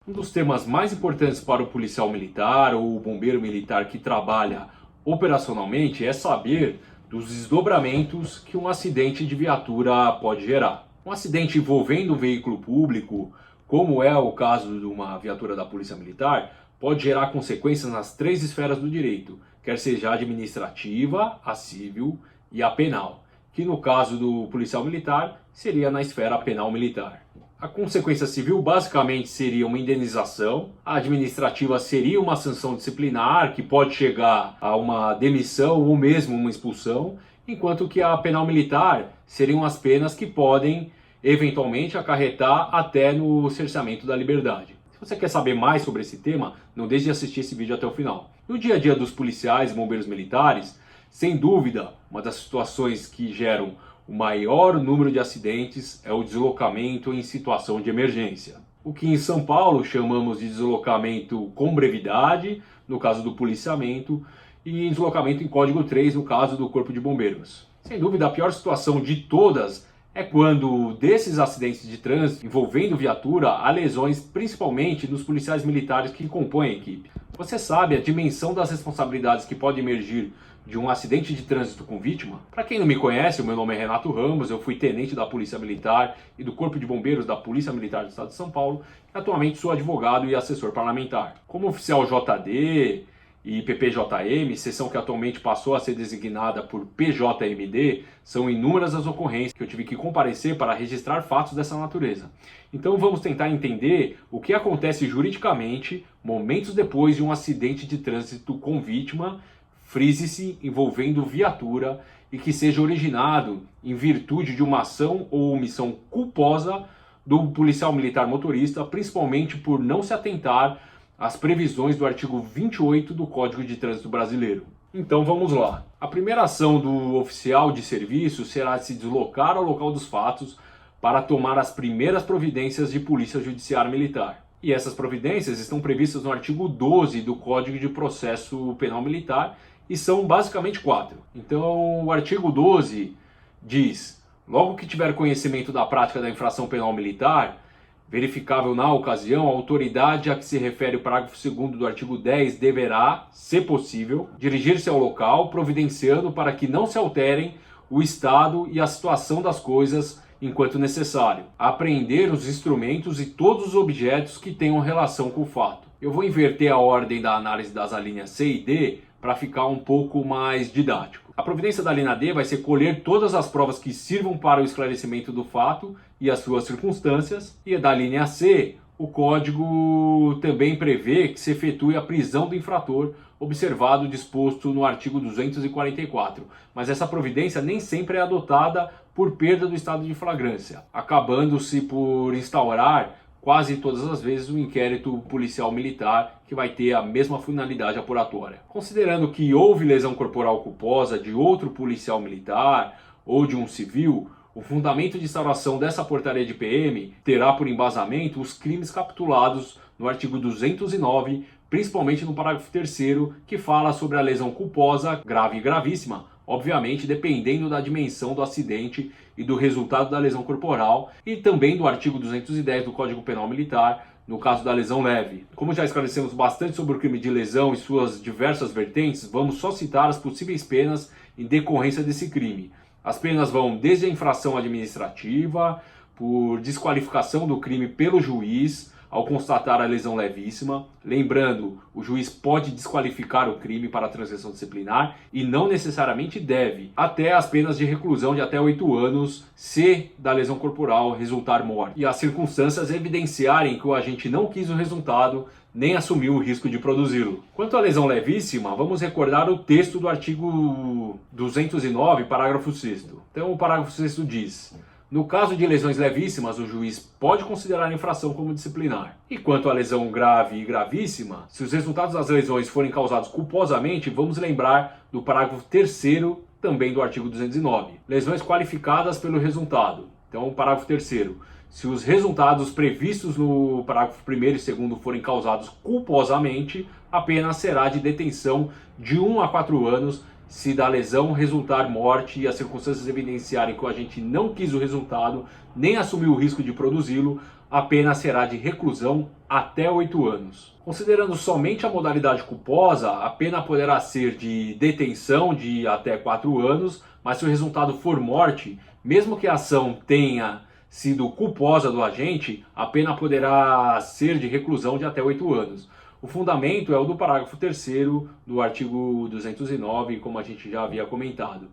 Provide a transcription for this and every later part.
Um dos temas mais importantes para o policial militar ou o bombeiro militar que trabalha operacionalmente é saber dos desdobramentos que um acidente de viatura pode gerar. Um acidente envolvendo um veículo público, como é o caso de uma viatura da Polícia Militar, pode gerar consequências nas três esferas do direito, quer seja a administrativa, a civil e a penal, que no caso do policial militar seria na esfera penal militar. A consequência civil basicamente seria uma indenização, a administrativa seria uma sanção disciplinar que pode chegar a uma demissão ou mesmo uma expulsão, enquanto que a penal militar seriam as penas que podem eventualmente acarretar até no cerceamento da liberdade. Se você quer saber mais sobre esse tema, não deixe de assistir esse vídeo até o final. No dia a dia dos policiais e bombeiros militares, sem dúvida, uma das situações que geram o maior número de acidentes é o deslocamento em situação de emergência. O que em São Paulo chamamos de deslocamento com brevidade, no caso do policiamento, e deslocamento em código 3, no caso do Corpo de Bombeiros. Sem dúvida, a pior situação de todas é quando desses acidentes de trânsito envolvendo viatura há lesões principalmente nos policiais militares que compõem a equipe. Você sabe a dimensão das responsabilidades que pode emergir de um acidente de trânsito com vítima? Para quem não me conhece, o meu nome é Renato Ramos, eu fui tenente da Polícia Militar e do Corpo de Bombeiros da Polícia Militar do Estado de São Paulo e atualmente sou advogado e assessor parlamentar. Como oficial JD e PPJM, seção que atualmente passou a ser designada por PJMD, são inúmeras as ocorrências que eu tive que comparecer para registrar fatos dessa natureza. Então vamos tentar entender o que acontece juridicamente momentos depois de um acidente de trânsito com vítima, frise-se envolvendo viatura e que seja originado em virtude de uma ação ou omissão culposa do policial militar motorista, principalmente por não se atentar às previsões do artigo 28 do Código de Trânsito Brasileiro. Então vamos lá. A primeira ação do oficial de serviço será se deslocar ao local dos fatos para tomar as primeiras providências de polícia judiciária militar. E essas providências estão previstas no artigo 12 do Código de Processo Penal Militar e são basicamente 4. Então o artigo 12 diz: logo que tiver conhecimento da prática da infração penal militar, verificável na ocasião, a autoridade a que se refere o parágrafo 2º do artigo 10 deverá, se possível, dirigir-se ao local, providenciando para que não se alterem o estado e a situação das coisas enquanto necessário, apreender os instrumentos e todos os objetos que tenham relação com o fato. Eu vou inverter a ordem da análise das alíneas C e D para ficar um pouco mais didático. A providência da linha D vai ser colher todas as provas que sirvam para o esclarecimento do fato e as suas circunstâncias, e da linha C, o código também prevê que se efetue a prisão do infrator, observado o disposto no artigo 244, mas essa providência nem sempre é adotada por perda do estado de flagrância, acabando-se por instaurar quase todas as vezes um inquérito policial militar que vai ter a mesma finalidade apuratória. Considerando que houve lesão corporal culposa de outro policial militar ou de um civil, o fundamento de instauração dessa portaria de PM terá por embasamento os crimes capitulados no artigo 209, principalmente no parágrafo 3º, que fala sobre a lesão culposa, grave e gravíssima, obviamente dependendo da dimensão do acidente e do resultado da lesão corporal, e também do artigo 210 do Código Penal Militar, no caso da lesão leve. Como já esclarecemos bastante sobre o crime de lesão e suas diversas vertentes, vamos só citar as possíveis penas em decorrência desse crime. As penas vão desde a infração administrativa, por desqualificação do crime pelo juiz, ao constatar a lesão levíssima. Lembrando, o juiz pode desqualificar o crime para a transgressão disciplinar e não necessariamente deve, até as penas de reclusão de até 8 anos, se da lesão corporal resultar morte e as circunstâncias evidenciarem que o agente não quis o resultado nem assumiu o risco de produzi-lo. Quanto à lesão levíssima, vamos recordar o texto do artigo 209, parágrafo 6º. Então o parágrafo 6º diz: no caso de lesões levíssimas, o juiz pode considerar a infração como disciplinar. E quanto à lesão grave e gravíssima, se os resultados das lesões forem causados culposamente, vamos lembrar do parágrafo 3º, também do artigo 209. Lesões qualificadas pelo resultado. Então, parágrafo 3º. Se os resultados previstos no parágrafo 1º e 2º forem causados culposamente, a pena será de detenção de 1 a 4 anos se da lesão resultar morte e as circunstâncias evidenciarem que o agente não quis o resultado, nem assumiu o risco de produzi-lo, a pena será de reclusão até 8 anos. Considerando somente a modalidade culposa, a pena poderá ser de detenção de até 4 anos, mas se o resultado for morte, mesmo que a ação tenha sido culposa do agente, a pena poderá ser de reclusão de até 8 anos. O fundamento é o do parágrafo 3º do artigo 209, como a gente já havia comentado.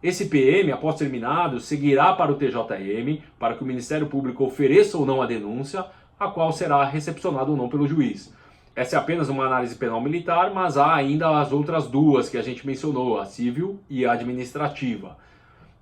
Esse PM, após terminado, seguirá para o TJM, para que o Ministério Público ofereça ou não a denúncia, a qual será recepcionada ou não pelo juiz. Essa é apenas uma análise penal militar, mas há ainda as outras duas que a gente mencionou, a civil e a administrativa.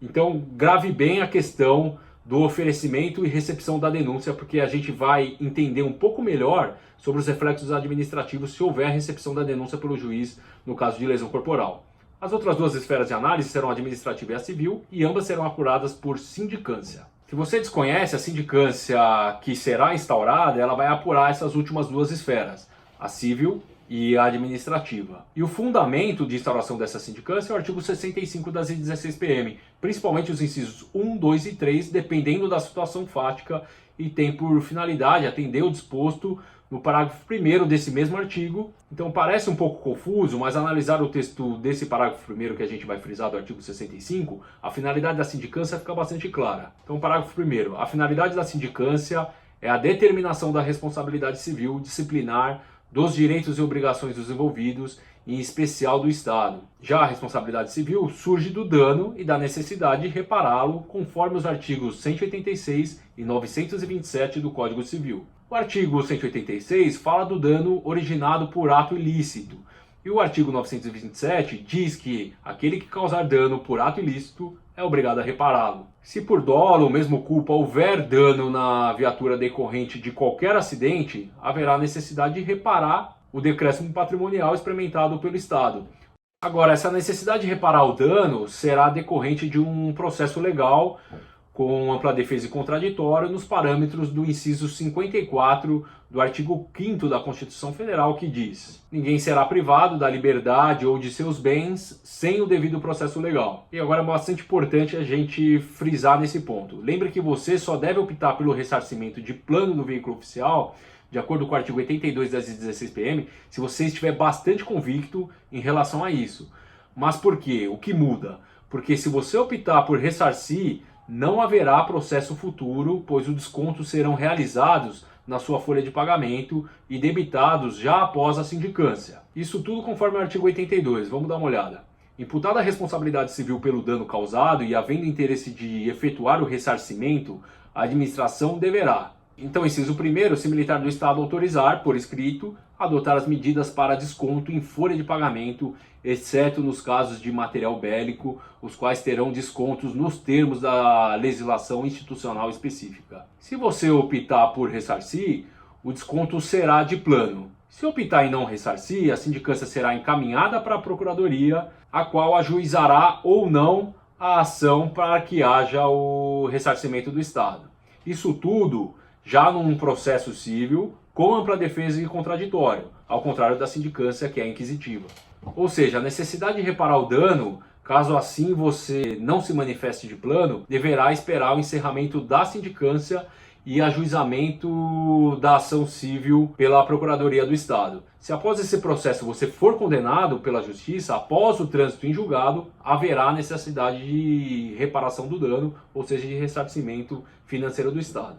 Então, grave bem a questão do oferecimento e recepção da denúncia, porque a gente vai entender um pouco melhor sobre os reflexos administrativos se houver recepção da denúncia pelo juiz no caso de lesão corporal. As outras duas esferas de análise serão a administrativa e a civil, e ambas serão apuradas por sindicância. Se você desconhece a sindicância que será instaurada, ela vai apurar essas últimas duas esferas, a civil e a administrativa. E o fundamento de instauração dessa sindicância é o artigo 65 das 16 PM, principalmente os incisos 1, 2 e 3, dependendo da situação fática, e tem por finalidade atender o disposto no parágrafo 1º desse mesmo artigo. Então parece um pouco confuso, mas analisar o texto desse parágrafo 1º que a gente vai frisar do artigo 65, a finalidade da sindicância fica bastante clara. Então parágrafo 1º, a finalidade da sindicância é a determinação da responsabilidade civil disciplinar dos direitos e obrigações dos envolvidos, em especial do Estado. Já a responsabilidade civil surge do dano e da necessidade de repará-lo, conforme os artigos 186 e 927 do Código Civil. O artigo 186 fala do dano originado por ato ilícito, e o artigo 927 diz que aquele que causar dano por ato ilícito é obrigado a repará-lo. Se por dolo ou mesmo culpa houver dano na viatura decorrente de qualquer acidente, haverá necessidade de reparar o decréscimo patrimonial experimentado pelo Estado. Agora, essa necessidade de reparar o dano será decorrente de um processo legal com ampla defesa e contraditório nos parâmetros do inciso 54 do artigo 5º da Constituição Federal, que diz: ninguém será privado da liberdade ou de seus bens sem o devido processo legal. E agora é bastante importante a gente frisar nesse ponto. Lembre que você só deve optar pelo ressarcimento de plano do veículo oficial, de acordo com o artigo 82 das 16 PM, se você estiver bastante convicto em relação a isso. Mas por quê? O que muda? Porque se você optar por ressarcir, não haverá processo futuro, pois os descontos serão realizados na sua folha de pagamento e debitados já após a sindicância. Isso tudo conforme o artigo 82. Vamos dar uma olhada. Imputada a responsabilidade civil pelo dano causado e havendo interesse de efetuar o ressarcimento, a administração deverá: então, inciso 1º, se militar do Estado autorizar, por escrito, adotar as medidas para desconto em folha de pagamento, exceto nos casos de material bélico, os quais terão descontos nos termos da legislação institucional específica. Se você optar por ressarcir, o desconto será de plano. Se optar em não ressarcir, a sindicância será encaminhada para a Procuradoria, a qual ajuizará ou não a ação para que haja o ressarcimento do Estado. Isso tudo já num processo civil, com ampla defesa e contraditório, ao contrário da sindicância, que é inquisitiva. Ou seja, a necessidade de reparar o dano, caso assim você não se manifeste de plano, deverá esperar o encerramento da sindicância e ajuizamento da ação civil pela Procuradoria do Estado. Se após esse processo você for condenado pela Justiça, após o trânsito em julgado, haverá necessidade de reparação do dano, ou seja, de ressarcimento financeiro do Estado.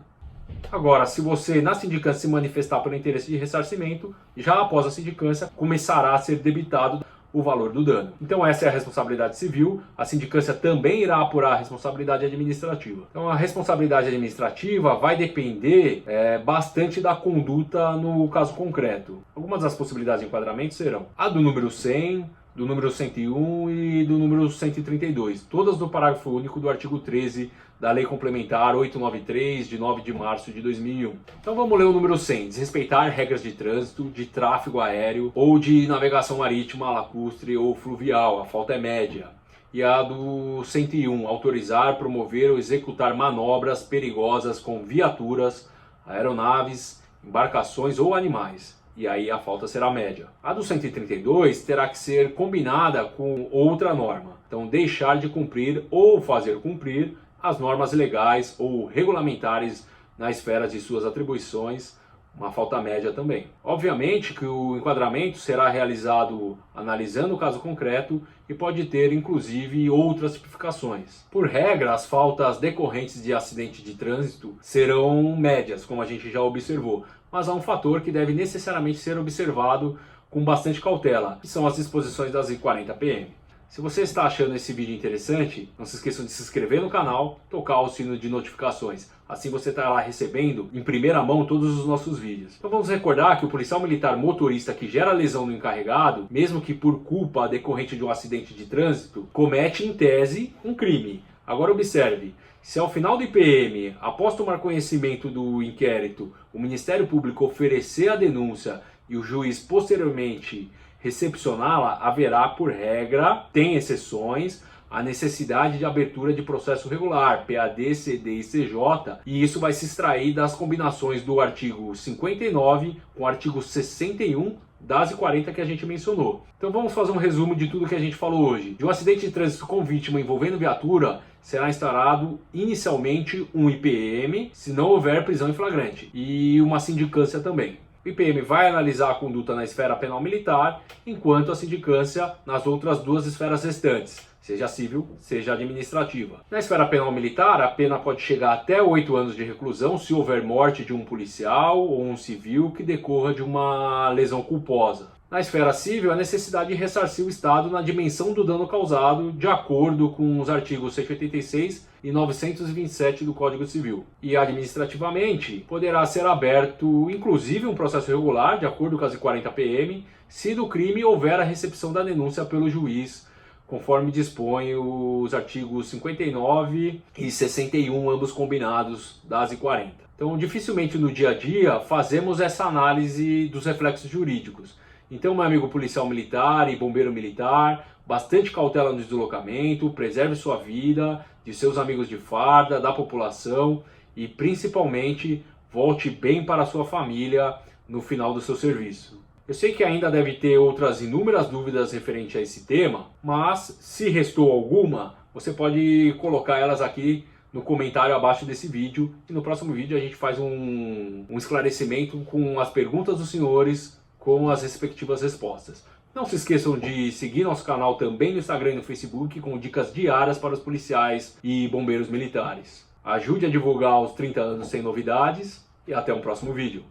Agora, se você na sindicância se manifestar pelo interesse de ressarcimento, já após a sindicância começará a ser debitado o valor do dano. Então essa é a responsabilidade civil. A sindicância também irá apurar a responsabilidade administrativa. Então a responsabilidade administrativa vai depender bastante da conduta no caso concreto. Algumas das possibilidades de enquadramento serão a do número 100, do número 101 e do número 132, todas no parágrafo único do artigo 13 da Lei Complementar 893, de 9 de março de 2001. Então vamos ler o número 100, desrespeitar regras de trânsito, de tráfego aéreo ou de navegação marítima, lacustre ou fluvial, a falta é média. E a do 101, autorizar, promover ou executar manobras perigosas com viaturas, aeronaves, embarcações ou animais. e aí a falta será média. A do 132 terá que ser combinada com outra norma. Então, deixar de cumprir ou fazer cumprir as normas legais ou regulamentares na esfera de suas atribuições, uma falta média também. Obviamente que o enquadramento será realizado analisando o caso concreto e pode ter inclusive outras tipificações. Por regra, as faltas decorrentes de acidente de trânsito serão médias, como a gente já observou, mas há um fator que deve necessariamente ser observado com bastante cautela, que são as disposições das I40PM. Se você está achando esse vídeo interessante, não se esqueçam de se inscrever no canal, tocar o sino de notificações. Assim você estará recebendo em primeira mão todos os nossos vídeos. Então vamos recordar que o policial militar motorista que gera lesão no encarregado, mesmo que por culpa decorrente de um acidente de trânsito, comete em tese um crime. Agora observe, se ao final do IPM, após tomar conhecimento do inquérito, o Ministério Público oferecer a denúncia e o juiz posteriormente recepcioná-la, haverá por regra, tem exceções, a necessidade de abertura de processo regular, PAD, CD e CJ, e isso vai se extrair das combinações do artigo 59 com o artigo 61 das I40 que a gente mencionou. Então vamos fazer um resumo de tudo que a gente falou hoje. De um acidente de trânsito com vítima envolvendo viatura, será instaurado inicialmente um IPM, se não houver prisão em flagrante, e uma sindicância também. O IPM vai analisar a conduta na esfera penal militar, enquanto a sindicância nas outras duas esferas restantes, seja civil, seja administrativa. Na esfera penal militar, a pena pode chegar até 8 anos de reclusão se houver morte de um policial ou um civil que decorra de uma lesão culposa. Na esfera civil, a necessidade de ressarcir o Estado na dimensão do dano causado, de acordo com os artigos 186 e 927 do Código Civil. E administrativamente, poderá ser aberto, inclusive, um processo regular, de acordo com as I40PM, se do crime houver a recepção da denúncia pelo juiz, conforme dispõe os artigos 59 e 61, ambos combinados das I40. Então, dificilmente no dia a dia fazemos essa análise dos reflexos jurídicos. Então, meu amigo policial militar e bombeiro militar, bastante cautela no deslocamento, preserve sua vida, de seus amigos de farda, da população e principalmente volte bem para a sua família no final do seu serviço. Eu sei que ainda deve ter outras inúmeras dúvidas referente a esse tema, mas se restou alguma, você pode colocar elas aqui no comentário abaixo desse vídeo e no próximo vídeo a gente faz um esclarecimento com as perguntas dos senhores, com as respectivas respostas. Não se esqueçam de seguir nosso canal também no Instagram e no Facebook com dicas diárias para os policiais e bombeiros militares. Ajude a divulgar os 30 anos sem novidades e até um próximo vídeo.